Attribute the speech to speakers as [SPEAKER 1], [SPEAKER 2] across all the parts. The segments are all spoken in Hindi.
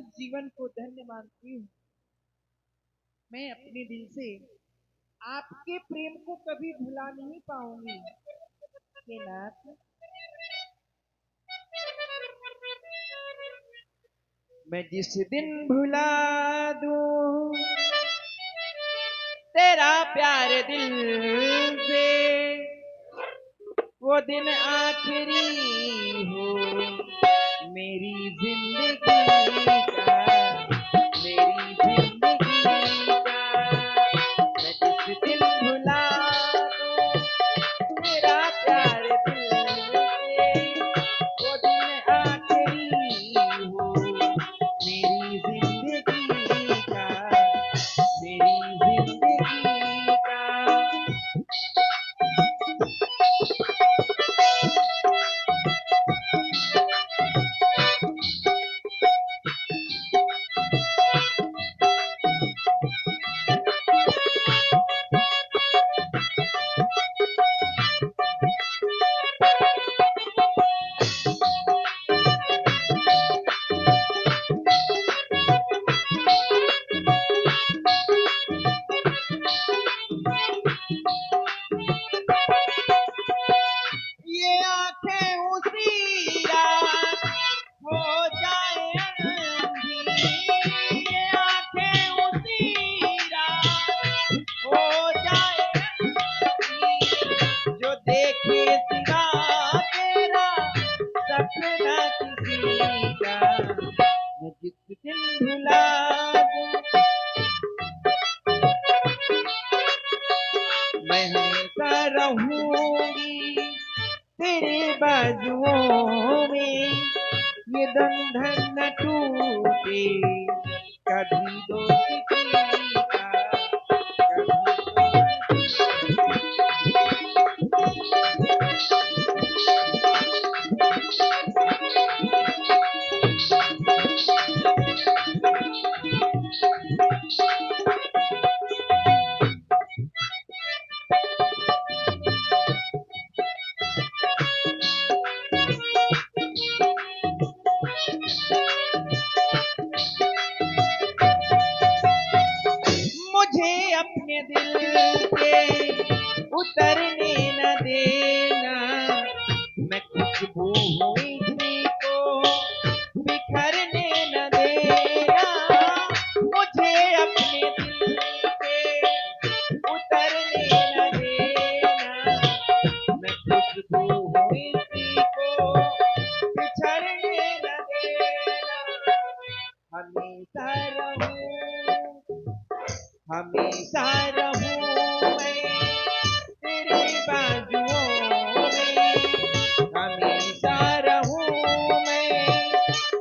[SPEAKER 1] इस जीवन को धन्य मानती हूँ। मैं अपने दिल से आपके प्रेम को कभी भुला नहीं पाऊंगी। हे नाथ, मैं जिस दिन भुला दूं तेरा प्यार दिल से, वो दिन आखिरी हो मेरी जिंदगी का, मेरी जिंदगी का। मैं जिस दिन भुला दूं तेरा प्यार दिल से, वो दिन आखिरी हो मेरी जिंदगी का, मेरी जिंदगी का। ये आंखें उसी रात हो जाए अंधी, ये आंखें उसी रात हो जाए अंधी, जो देखे सिवा तेरा सपना किसी का। मैं जिस दिन भुला दूं मैं हमेशा रहूंगी तेरे बाजुओं में, ये बंधन न टूटे कभी दोस्ती का, मुझे अपने दिल पे उतरने न देना, मैं खुशबू हूँ इसी को बिखरने न देना। मुझे अपने दिल पे उतरने न देना, मैं खुशबू हूँ इसी को बिछड़ने न देना। हमेशा रहूं, हमेशा रहूं मैं तेरी बाजुओं में, हमेशा रहूं मैं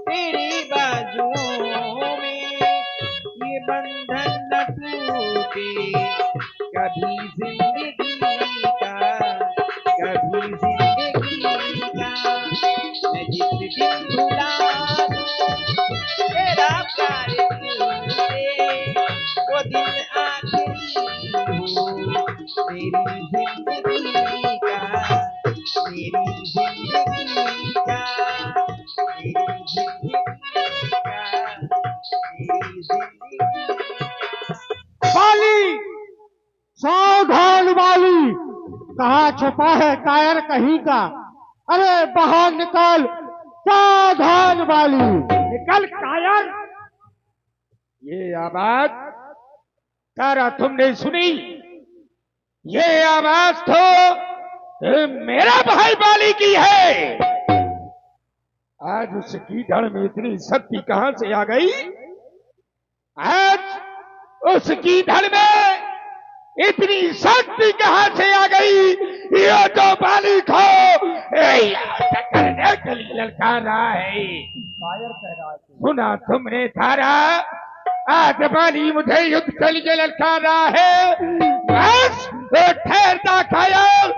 [SPEAKER 1] तेरी बाजुओं में, ये बंधन न टूटे कभी जिंदगी का, कभी जिंदगी का। मैं जिस दिन भुला दूं तेरा प्यार दिल से, वो दिन आखिरी हो मेरी जिंदगी का, मेरी जिंदगी का, मेरी जिंदगी का, मेरी जिंदगी का।
[SPEAKER 2] बाली, सावधान बाली, कहाँ छुपा है कायर कहीं का? अरे बाहर निकल, सावधान बाली, निकल कायर। ये आवाज तारा तुमने सुनी? ये आवाज तो मेरा भाई बाली की है। आज उसकी धड़ में इतनी शक्ति कहां से आ गई? आज उसकी धड़ में इतनी शक्ति कहां से आ गई? ये तो बाली को करने के लिए ललकार रहा है।
[SPEAKER 3] कायर कह रहा है
[SPEAKER 2] सुना तुमने थारा? आज बाली मुझे युद्ध के लिए ललकार रहा है। बस ठहरता कायर,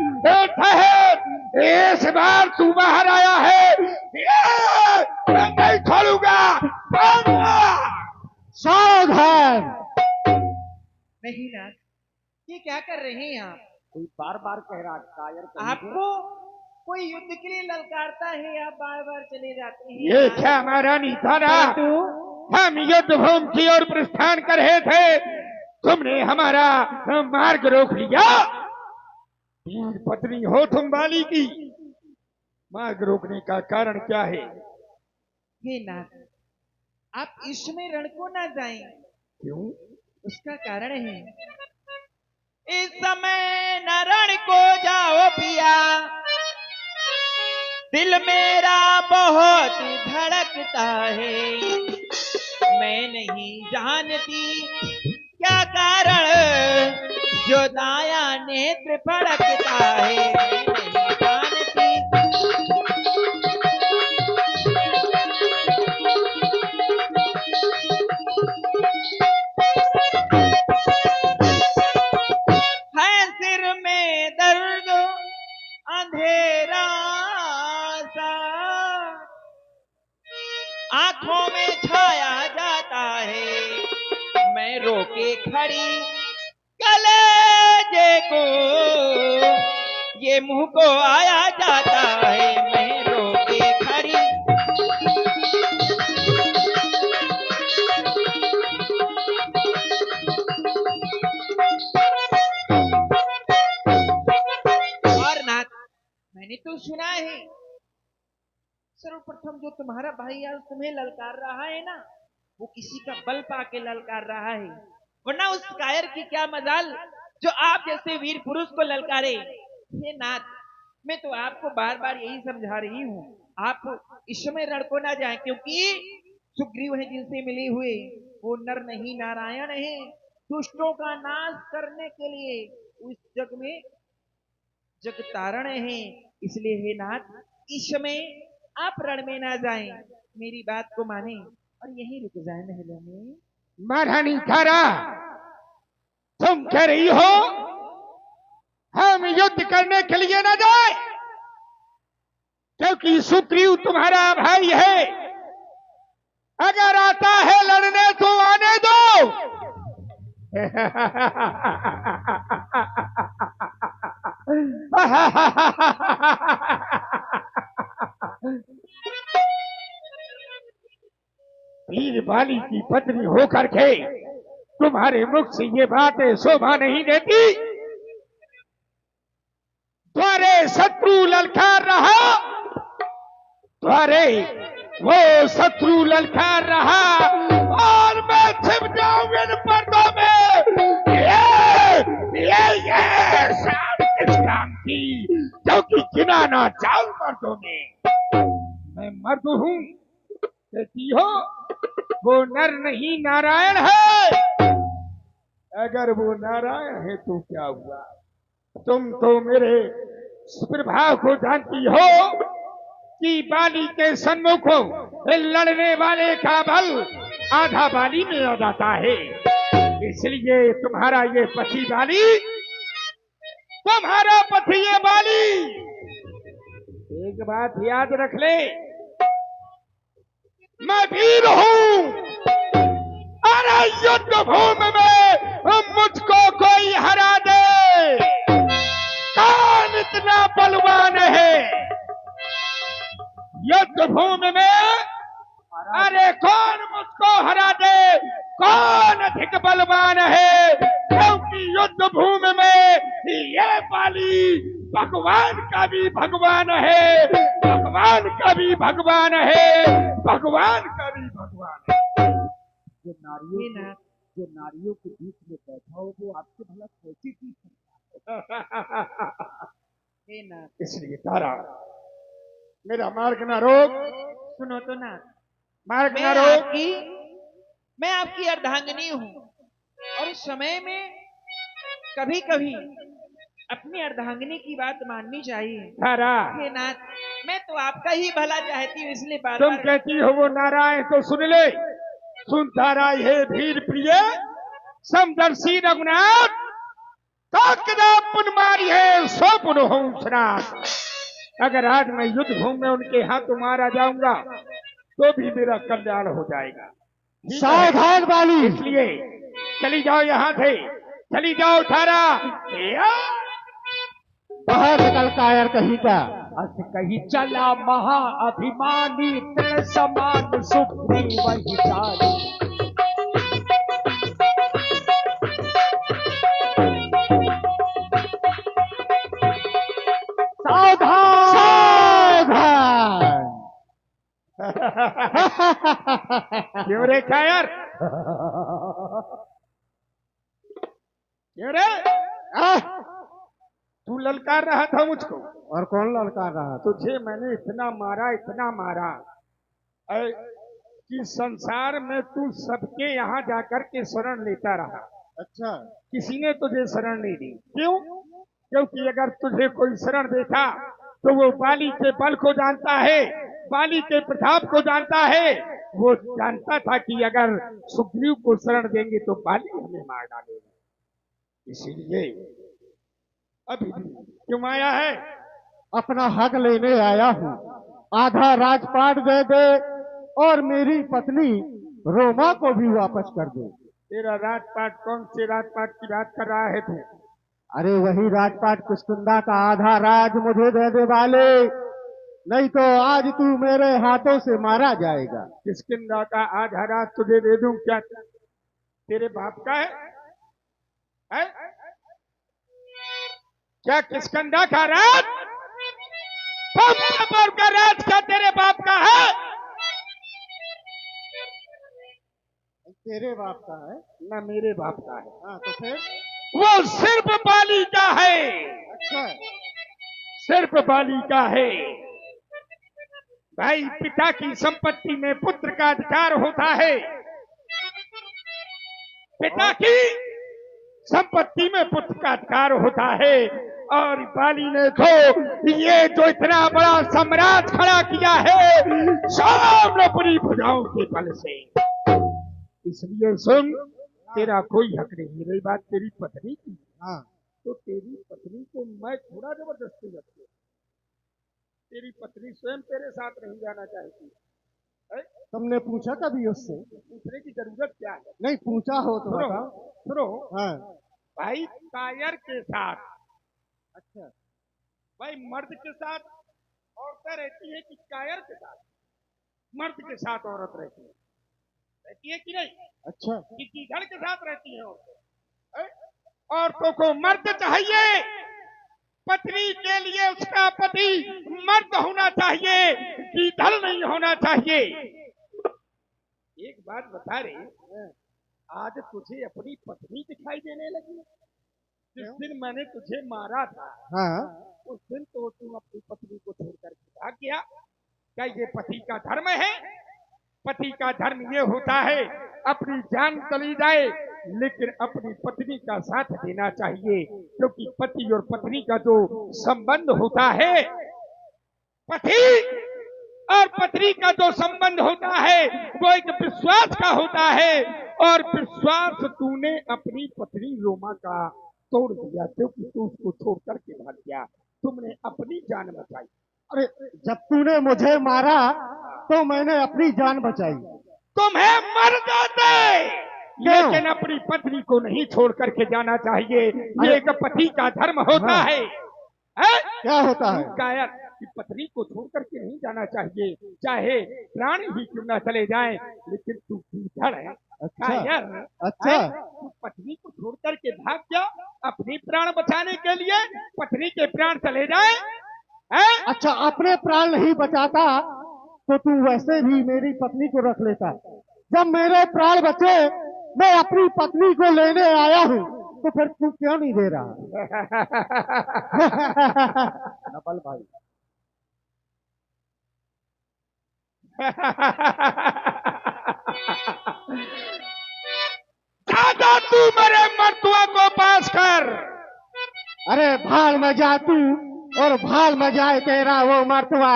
[SPEAKER 2] ठहर। इस बार तू बाहर आया है, मैं नहीं छोड़ूंगा। सावधान।
[SPEAKER 1] नहीं नाथ, ये क्या कर रहे हैं आप?
[SPEAKER 3] कोई बार बार कह रहा कायर कहीं
[SPEAKER 1] आपको कोई युद्ध के लिए ललकारता है, आप बार बार चले जाते हैं।
[SPEAKER 2] ये क्या महारानी थारा? हम युद्ध भूमि की ओर प्रस्थान कर रहे थे, तुमने हमारा मार्ग रोक लिया। वीर पत्नी हो तुम बाली की, मार्ग रोकने का कारण क्या है?
[SPEAKER 1] हे नाथ, आप इसमें रण को ना जाएं।
[SPEAKER 2] क्यों?
[SPEAKER 1] उसका कारण है, इस समय न रण को जाओ पिया, दिल मेरा बहुत धड़कता है। मैं नहीं जानती क्या कारण, जो दाया नेत्र फड़कता है। मैं नहीं जानती। है सिर में दर्द अंधेरा सा, आंखों में छाया जाता है। मैं रोके खड़ी कलेजे को, ये मुंह को आया जाता है। मैं रोके खड़ी। और नाथ, मैंने तो सुना है, सर्वप्रथम जो तुम्हारा भाई आज तुम्हें ललकार रहा है ना, वो किसी का बल पाके ललकार रहा है, वरना उस कायर की क्या मजाल जो आप जैसे वीर पुरुष को ललकारे। हे नाथ, मैं तो आपको बार बार यही समझा रही हूँ, आप इस समय रण को ना जाएं, क्योंकि सुग्रीव है जिनसे मिले हुए, वो नर नहीं नारायण है। दुष्टों का नाश करने के लिए उस जग में जगतारण है। इसलिए हे नाथ, इस समय आप रण में ना जाएं, मेरी बात को माने और यहीं रुक जाए महलों में।
[SPEAKER 2] महारानी तारा, तुम कह रही हो हम युद्ध करने के लिए न जाए, क्योंकि सुग्रीव तुम्हारा भाई है। अगर आता है लड़ने तो आने दो। वीर बाली की पत्नी होकर के तुम्हारे मुख से ये बातें शोभा नहीं देती। तुम्हारे शत्रु ललकार रहा, तुम्हारे वो शत्रु ललकार रहा, और मैं छिप जाऊंगा इन पर्दों में। ये शाम किस काम की, क्योंकि गिना ना जाऊं मर्दों में। मैं मर्द हूं, कहती हो वो नर नहीं नारायण है। अगर वो नारायण है तो क्या हुआ? तुम तो मेरे प्रभाव को जानती हो कि बाली के सन्मुख लड़ने वाले का बल आधा बाली में आ जाता है। इसलिए तुम्हारा ये पति बाली, तुम्हारा पति ये बाली, एक बात याद रख ले, मैं वीर हूं। अरे युद्ध भूमि में मुझको कोई हरा दे, कौन इतना बलवान है युद्ध भूमि में? अरे कौन मुझको हरा दे, कौन अधिक बलवान है? क्योंकि युद्ध भूमि में ये बाली भगवान का भी भगवान है, भगवान का भी भगवान है, भगवान का भी भगवान है।
[SPEAKER 3] जो नारियों के बीच में बैठा हो वो आपसे भला कैसी चीज है?
[SPEAKER 2] इसलिए तारा, मेरा मार्ग ना रोक।
[SPEAKER 1] सुनो तो ना,
[SPEAKER 2] मार्ग ना रोक।
[SPEAKER 1] मैं आपकी अर्धांगिनी हूँ, और इस समय में कभी कभी अपनी अर्धांगिनी की बात माननी चाहिए।
[SPEAKER 2] तारा,
[SPEAKER 1] हे नाथ, मैं तो आपका ही भला चाहती हूँ, इसलिए बार
[SPEAKER 2] तुम
[SPEAKER 1] बार
[SPEAKER 2] कहती हो वो नारायण, तो सुन ले। सुन तारा, हे वीर प्रिय समदर्शी रघुनाथ, पुन मारी है सो पुन होंसनाथ। अगर आज मैं युद्ध भूमि में उनके हाथों मारा जाऊंगा तो भी मेरा कल्याण हो जाएगा।
[SPEAKER 3] सावधान बाली,
[SPEAKER 2] इसलिए चली जाओ यहाँ से, चली जाओ तारा।
[SPEAKER 3] बाहर निकल कायर कहीं का अस कहीं चला महाअभिमानी, तिल समान सुग्रीव वही जानी।
[SPEAKER 2] क्यों रे कायर? क्यों रे? तू ललकार रहा था मुझको।
[SPEAKER 3] और कौन ललकार रहा था?
[SPEAKER 2] तुझे मैंने इतना मारा कि संसार में तू सबके यहाँ जाकर के शरण लेता रहा।
[SPEAKER 3] अच्छा,
[SPEAKER 2] किसी ने तुझे शरण नहीं दी। क्यों? क्योंकि अगर तुझे कोई शरण देता तो वो बाली के बल को जानता है, बाली के प्रताप को जानता है। वो जानता था कि अगर सुग्रीव को शरण देंगे तो बाली हमें मार डालेगा। इसीलिए अभी क्यों आया है?
[SPEAKER 3] अपना हक लेने आया हूँ। आधा राजपाट दे दे और मेरी पत्नी रोमा को भी वापस कर दे।
[SPEAKER 2] तेरा राजपाट कौन से राजपाट की बात कर रहा है तू?
[SPEAKER 3] अरे वही राजपाट किष्किंधा का आधा राज मुझे दे दे वाले, नहीं तो आज तू मेरे हाथों से मारा जाएगा।
[SPEAKER 2] किष्किंधा का आधा राज तुझे दे दूं? क्या तेरे बाप का है? क्या किष्किंधा का राज, पंचपुर का राज क्या तेरे बाप का है?
[SPEAKER 3] तेरे बाप का है
[SPEAKER 2] ना मेरे बाप का है।
[SPEAKER 3] हाँ, तो फिर?
[SPEAKER 2] वो सिर्फ बाली का है।
[SPEAKER 3] अच्छा,
[SPEAKER 2] सिर्फ बाली का है। भाई, पिता की संपत्ति में पुत्र का अधिकार होता है। पिता की संपत्ति में पुत्र का अधिकार होता है। और बाली ने तो ये जो इतना बड़ा साम्राज्य खड़ा किया है सब अपनी भुजाओं के बल से। इसलिए सुन, तेरा कोई हक नहीं। रही बात तेरी पत्नी की,
[SPEAKER 3] हाँ,
[SPEAKER 2] तो तेरी पत्नी को मैं थोड़ा जबरदस्ती रखती हूँ। तेरी पत्नी स्वयं तेरे साथ नहीं जाना चाहती है?
[SPEAKER 3] तुमने पूछा कभी उससे?
[SPEAKER 2] पूछने की जरूरत क्या है?
[SPEAKER 3] नहीं पूछा हो तो
[SPEAKER 2] सुनो,
[SPEAKER 3] बताओ।
[SPEAKER 2] सुनो
[SPEAKER 3] हाँ,
[SPEAKER 2] भाई, कायर के साथ,
[SPEAKER 3] अच्छा,
[SPEAKER 2] भाई मर्द के साथ औरतें रहती है कि कायर के साथ मर्द के साथ औरत रहती है कि नहीं?
[SPEAKER 3] अच्छा,
[SPEAKER 2] कि गीदड़ के साथ रहती है औरतें? औरतों को मर्द चाहिए, पत्नी के लिए उसका पति मर्द होना चाहिए, गीदड़ नहीं होना चाहिए। एक बात बता रे, आज तुझे अपनी पत्नी दिखाई देने लगी? जिस दिन मैंने तुझे मारा था,
[SPEAKER 3] हाँ,
[SPEAKER 2] उस दिन तो तुम अपनी पत्नी को छोड़कर भाग गया। क्या ये पति का धर्म है? पति का धर्म ये होता है अपनी जान चली जाए लेकिन अपनी पत्नी का साथ देना चाहिए, क्योंकि पति और पत्नी का जो संबंध होता है, पति और पत्नी का जो संबंध होता है वो एक विश्वास का होता है। और विश्वास तूने अपनी पत्नी रोमा का तोड़ दिया, क्योंकि तू उसको छोड़ करके भाग गया। तुमने अपनी जान बचाई।
[SPEAKER 3] अरे जब तूने मुझे मारा तो मैंने अपनी जान बचाई।
[SPEAKER 2] तुम्हें मर जाते लेकिन अपनी पत्नी को नहीं छोड़ करके जाना चाहिए। ये एक पति का धर्म होता है।
[SPEAKER 3] क्या होता है?
[SPEAKER 2] कायर कि पत्नी को छोड़ करके नहीं जाना चाहिए, चाहे प्राण ही क्यों न चले जाएं, लेकिन तू गीदड़ है। कायर,
[SPEAKER 3] अच्छा,
[SPEAKER 2] तू पत्नी को छोड़ करके भाग जा अपनी प्राण बचाने के लिए, पत्नी के प्राण चले जाए।
[SPEAKER 3] अच्छा, अपने प्राण नहीं बचाता तो तू वैसे भी मेरी पत्नी को रख लेता। जब मेरे प्राण बचे, मैं अपनी पत्नी को लेने आया हूँ, तो फिर तू क्यों नहीं दे रहा? नबल भाई,
[SPEAKER 2] दादा तू मेरे मर्तुआ को पास कर।
[SPEAKER 3] अरे भाल में जा तू और भाल में जाए तेरा वो मर्तवा।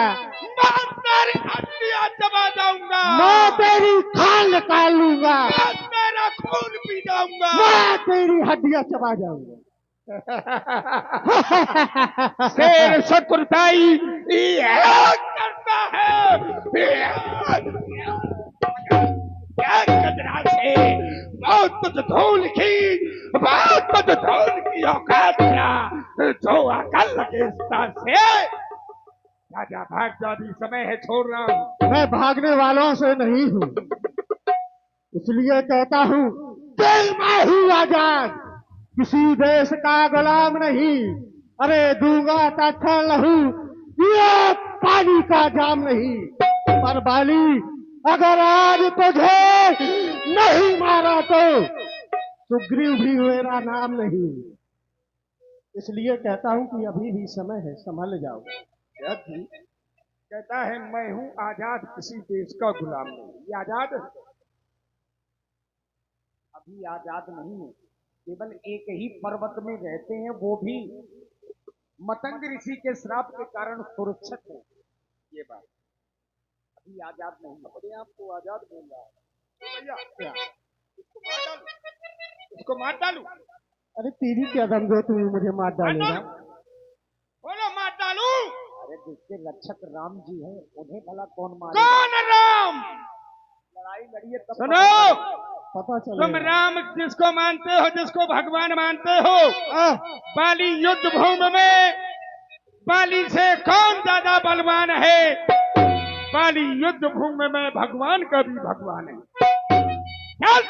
[SPEAKER 2] मैं तेरी हड्डियां चबा जाऊंगा,
[SPEAKER 3] मैं तेरी खाल निकाल लूंगा,
[SPEAKER 2] मैं तेरा खून पी जाऊंगा,
[SPEAKER 3] मैं तेरी हड्डियां चबा जाऊंगा।
[SPEAKER 2] शेर शत्रुताई करता है। से बहुत कुछ धूल की, बहुत कुछ धूल की औकात जो अकल लगे से राजा भाग जा, भी समय है, छोड़ रहा हूँ।
[SPEAKER 3] मैं भागने वालों से नहीं हूँ, इसलिए कहता हूँ दिल में हूँ आजाद, किसी देश का गुलाम नहीं। अरे दूंगा ताथा लहू, ये पानी का जाम नहीं। पर बाली, अगर आज तुझे नहीं मारा तो सुग्रीव भी मेरा नाम नहीं। इसलिए कहता हूं कि अभी भी समय है, संभल जाओ।
[SPEAKER 2] व्यास जी कहता है मैं हूं आजाद, किसी देश का गुलाम नहीं। ये आजाद है?
[SPEAKER 4] अभी आजाद नहीं है, केवल एक ही पर्वत में रहते हैं, वो भी मतंग ऋषि के श्राप के कारण सुरक्षित है। ये बात अभी आजाद नहीं, अपने आप को आजाद बोल रहा है।
[SPEAKER 2] भैया क्या इसको मार डालू, इसको मार डालू?
[SPEAKER 3] अरे तेरी क्या दम जो तू मुझे मार डालेगा?
[SPEAKER 2] बोलो मार डालू?
[SPEAKER 4] अरे जिसके रक्षक राम जी हैं, उन्हें भला कौन मारे?
[SPEAKER 2] कौन राम?
[SPEAKER 4] लड़ाई लड़िए तब
[SPEAKER 2] सुनो,
[SPEAKER 3] पता
[SPEAKER 2] तुम
[SPEAKER 3] चलेगा।
[SPEAKER 2] राम जिसको मानते हो, जिसको भगवान मानते हो, बाली युद्ध भूमि में बाली से कौन ज्यादा बलवान है? बाली युद्ध भूमि में भगवान का भी भगवान है। चल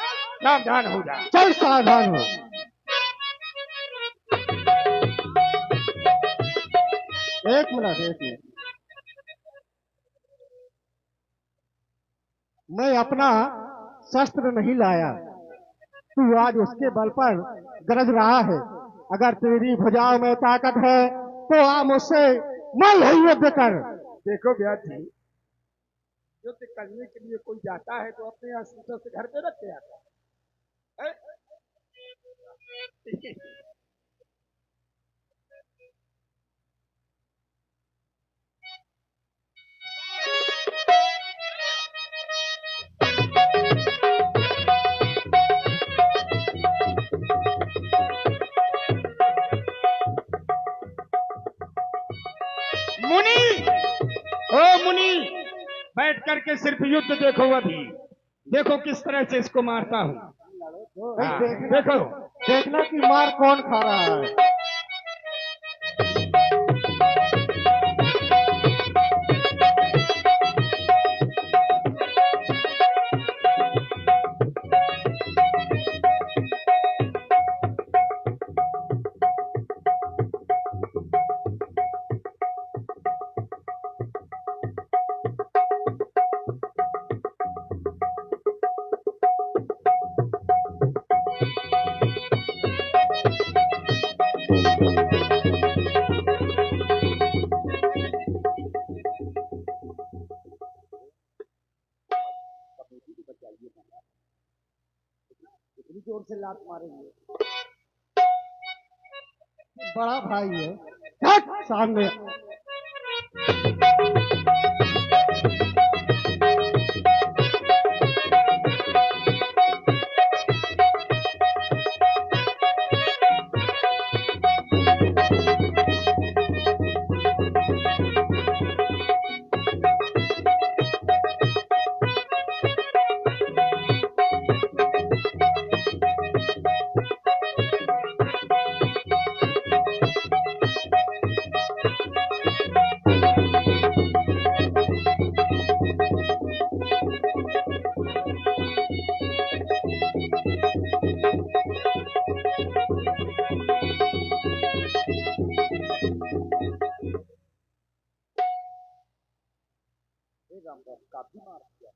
[SPEAKER 2] सावधान हो जा।
[SPEAKER 3] चल सावधान हो। एक मिनट। मैं अपना शस्त्र नहीं लाया, तू आज उसके बल पर गरज रहा है। अगर तेरी भुजाओं में ताकत है तो आ मुझसे मल ही युद्ध कर।
[SPEAKER 2] देखो व्यास जी, युद्ध करने के लिए कोई जाता है तो अपने अस्त्र से घर पे रख के आता है। मुनि, ओ मुनि, बैठ करके सिर्फ युद्ध देखो। अभी देखो किस तरह से इसको मारता हूँ। हाँ, देखो
[SPEAKER 3] देखना कि मार कौन खा रहा है।
[SPEAKER 4] इतनी जोर से लात मारेंगे।
[SPEAKER 3] बड़ा भाई है, हट सामने।
[SPEAKER 4] काफी मार दिया।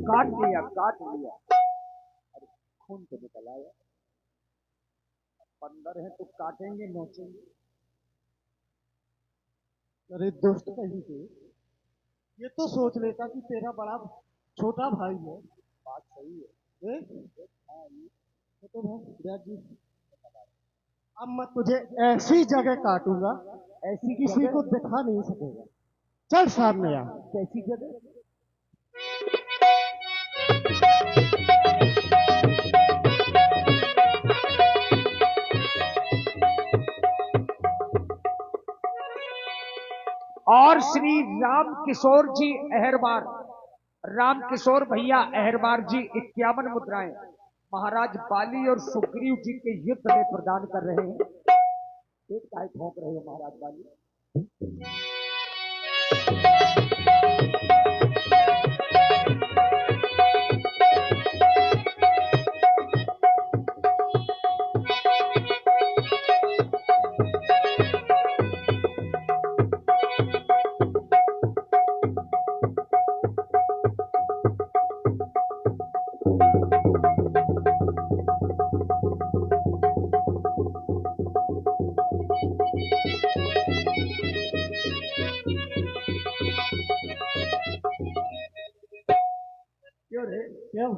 [SPEAKER 4] काट लिया। अरे खून तो निकल आया। बंदर है तो काटेंगे नोचेंगे।
[SPEAKER 3] अरे दोस्त कहीं के, ये तो सोच लेता कि तेरा बड़ा छोटा भाई है।
[SPEAKER 4] बात सही है।
[SPEAKER 3] हाँ, ये तो भाई व्यास जी, अब मैं तुझे ऐसी जगह काटूंगा
[SPEAKER 4] ऐसी
[SPEAKER 3] किसी को दिखा नहीं सकेगा। चल सामने आ।
[SPEAKER 4] कैसी जगह? और श्री राम किशोर जी अहरबार, राम किशोर भैया अहरबार जी 51 मुद्राएं महाराज बाली और सुग्रीव जी के युद्ध में प्रदान कर रहे हैं। एक काय ठोक रहे हो महाराज बाली? क्यों रे?
[SPEAKER 3] क्यों,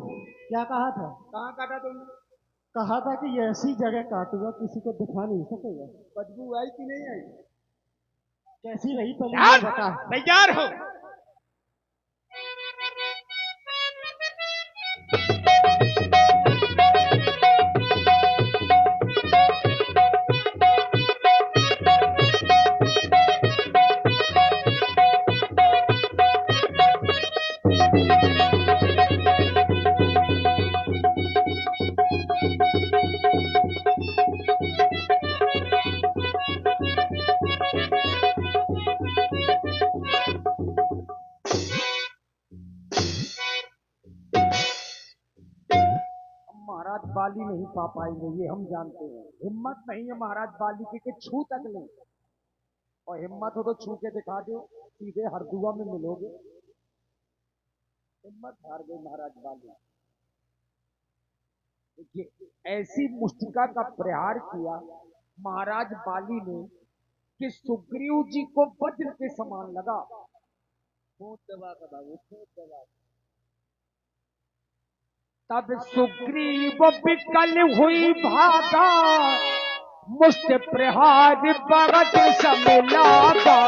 [SPEAKER 3] क्या कहा था?
[SPEAKER 4] कहाँ काटा तुमने?
[SPEAKER 3] कहा था कि ऐसी जगह काटूंगा किसी को दिखा नहीं सकेगा।
[SPEAKER 4] बदबू आई कि नहीं आई?
[SPEAKER 3] कैसी रही पहले
[SPEAKER 2] यार,
[SPEAKER 3] ये बता।
[SPEAKER 2] तैयार हो?
[SPEAKER 4] महाराज बाली नहीं पा पाएंगे, ये हम जानते हैं। हिम्मत नहीं है महाराज बाली की कि छू तक ले, और हिम्मत हो तो छू के दिखा दो, सीधे हरदुआ में मिलोगे। हिम्मत हार गई महाराज बाली। देखिए, ऐसी मुष्टिका का प्रहार किया महाराज बाली ने कि सुग्रीव जी को वज्र के समान लगा। खूब दबा का बाबू, खूब दबा। तब सुग्रीव विकल हुई भागा, मुष्ट प्रहार भगत समिलागा।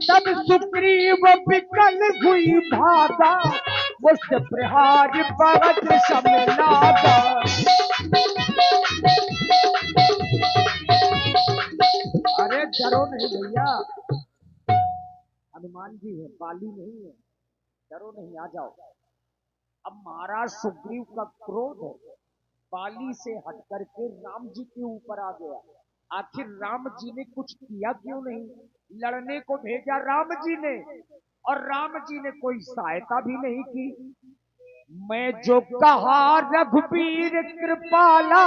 [SPEAKER 4] तब सुग्रीव विकल हुई भागा, मुष्ट प्रहार भगत समिलागा। अरे डरो नहीं भैया, हनुमान जी है, बाली नहीं है। डरो नहीं, आ जाओ। अब महाराज सुग्रीव का क्रोध बाली से हट करके राम जी के ऊपर आ गया। आखिर राम जी ने कुछ किया क्यों नहीं? लड़ने को भेजा राम जी ने, और राम जी ने कोई सहायता भी नहीं की। मैं जो कहा रघुबीर कृपाला,